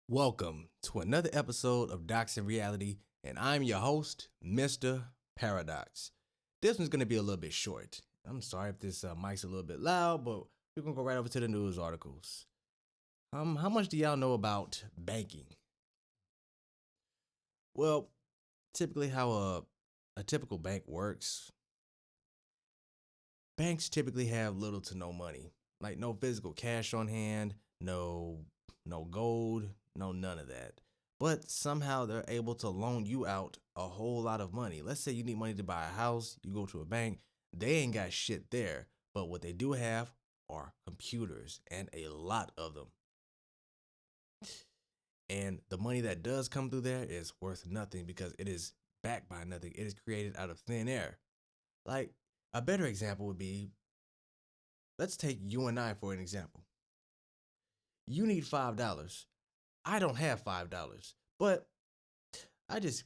Welcome to another episode of Dox'n Reality, and I'm your host, Mr. Paradox. This one's going to be a little bit short. I'm sorry if this mic's a little bit loud, but we're going to go right over to the news articles. How much do y'all know about banking? Well, typically how a typical bank works, banks typically have little to no money, like no physical cash on hand, no gold, no none of that. But somehow they're able to loan you out a whole lot of money. Let's say you need money to buy a house, you go to a bank, they ain't got shit there, but what they do have are computers and a lot of them. And the money that does come through there is worth nothing because it is backed by nothing. It is created out of thin air. Like a better example would be, let's take you and I for an example. You need $5. I don't have $5, but I just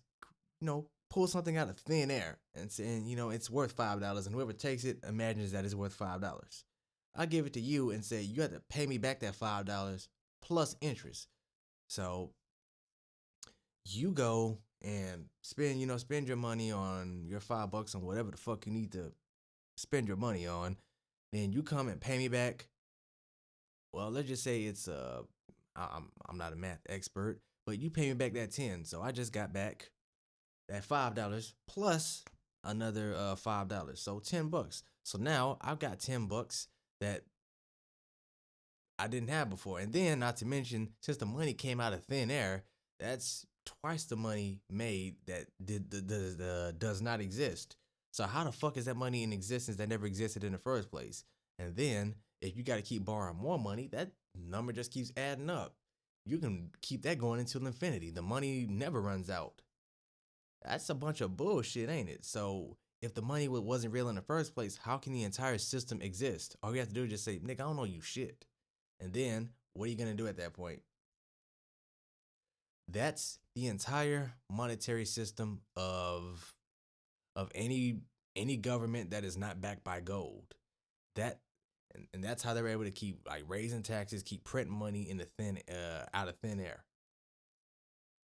pull something out of thin air and saying it's worth $5, and whoever takes it imagines that it's worth $5. I give it to you and say you have to pay me back that $5 plus interest. So you go and spend your money on your $5 on whatever the fuck you need to spend your money on. Then you come and pay me back. Well, let's just say it's I'm not a math expert, but you pay me back that 10. So I just got back that $5 plus another $5. So $10. So now I've got $10 that I didn't have before. And then not to mention, since the money came out of thin air, that's twice the money made that does not exist. So how the fuck is that money in existence that never existed in the first place? And then if you got to keep borrowing more money, that number just keeps adding up. You can keep that going until infinity. The money never runs out. That's a bunch of bullshit, ain't it? So if the money wasn't real in the first place, how can the entire system exist? All you have to do is just say, "Nick, I don't know you shit." And then what are you gonna do at that point? That's the entire monetary system of any government that is not backed by gold. That and that's how they're able to keep like raising taxes, keep printing money in the thin out of thin air.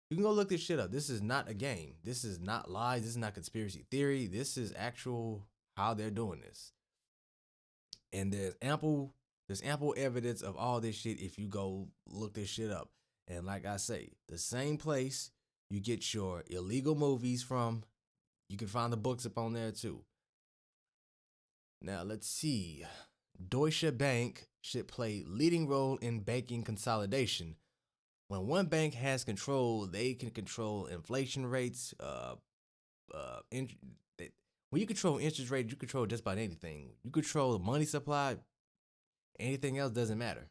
You can go look this shit up. This is not a game. This is not lies. This is not conspiracy theory. This is actual how they're doing this. And there's ample evidence of all this shit if you go look this shit up. And like I say, the same place you get your illegal movies from, you can find the books up on there too. Now let's see. Deutsche Bank should play leading role in banking consolidation. When one bank has control, they can control inflation rates. Uh, in, when you control interest rates, you control just about anything. You control the money supply. Anything else doesn't matter.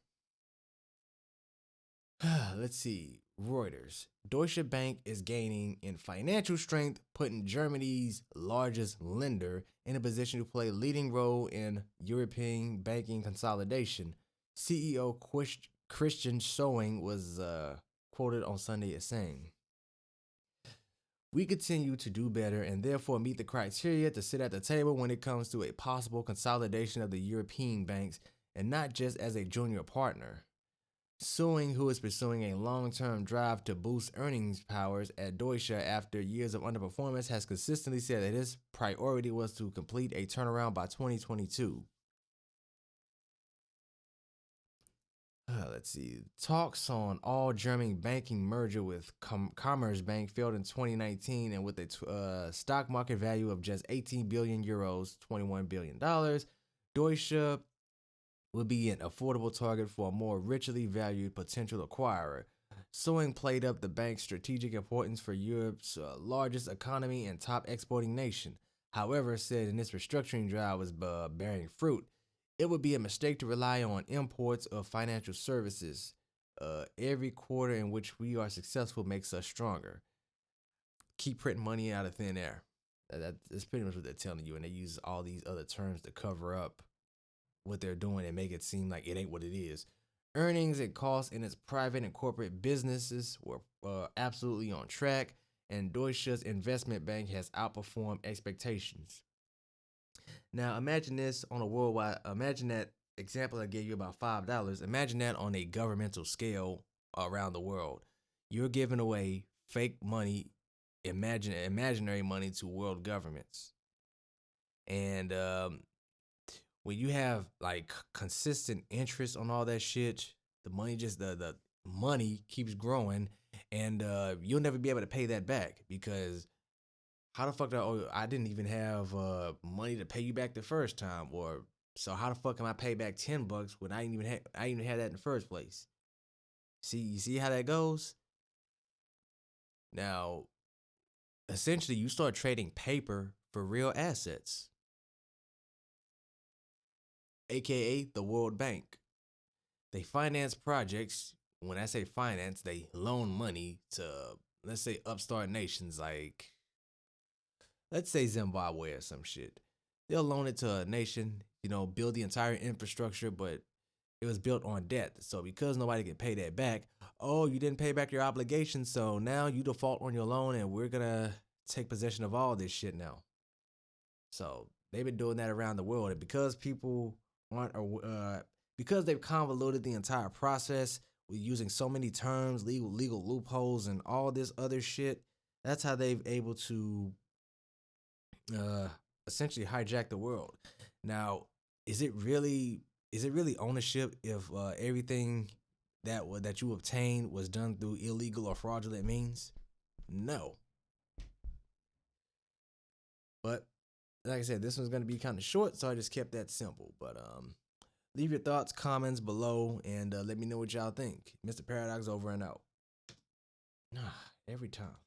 Let's see. Reuters. Deutsche Bank is gaining in financial strength, putting Germany's largest lender in a position to play a leading role in European banking consolidation. CEO Christian Sowing was quoted on Sunday as saying, "We continue to do better and therefore meet the criteria to sit at the table when it comes to a possible consolidation of the European banks and not just as a junior partner." Suing, who is pursuing a long term drive to boost earnings powers at Deutsche after years of underperformance, has consistently said that his priority was to complete a turnaround by 2022. Let's see. Talks on all German banking merger with Commerzbank failed in 2019, and with a stock market value of just 18 billion euros, $21 billion, Deutsche would be an affordable target for a more richly valued potential acquirer. Sewing played up the bank's strategic importance for Europe's largest economy and top exporting nation. However, said in its restructuring drive was bearing fruit, it would be a mistake to rely on imports of financial services. Every quarter in which we are successful makes us stronger. Keep printing money out of thin air. That's pretty much what they're telling you, and they use all these other terms to cover up what they're doing and make it seem like it ain't what it is. Earnings and costs in its private and corporate businesses were absolutely on track, and Deutsche's investment bank has outperformed expectations. Now, imagine this on a worldwide. Imagine that example I gave you about $5. Imagine that on a governmental scale around the world. You're giving away fake money, imaginary money to world governments. And when you have like consistent interest on all that shit, the money keeps growing, and you'll never be able to pay that back because how the fuck do I didn't even have money to pay you back the first time, or so how the fuck can I pay back $10 when I didn't even have that in the first place? See, you see how that goes? Now, essentially, you start trading paper for real assets, aka the World Bank. They finance projects. When I say finance, they loan money to, let's say, upstart nations like, let's say, Zimbabwe or some shit. They'll loan it to a nation, build the entire infrastructure, but it was built on debt. So because nobody can pay that back, oh, you didn't pay back your obligations, so now you default on your loan, and we're gonna take possession of all this shit now. So they've been doing that around the world, and because people aren't, because they've convoluted the entire process with using so many terms, legal loopholes, and all this other shit, that's how they've able to uh, essentially hijack the world. Now, is it really ownership if everything that you obtained was done through illegal or fraudulent means? No. But like I said, this one's gonna be kind of short, so I just kept that simple. But leave your thoughts, comments below, and let me know what y'all think. Mr. Paradox over and out. Every time.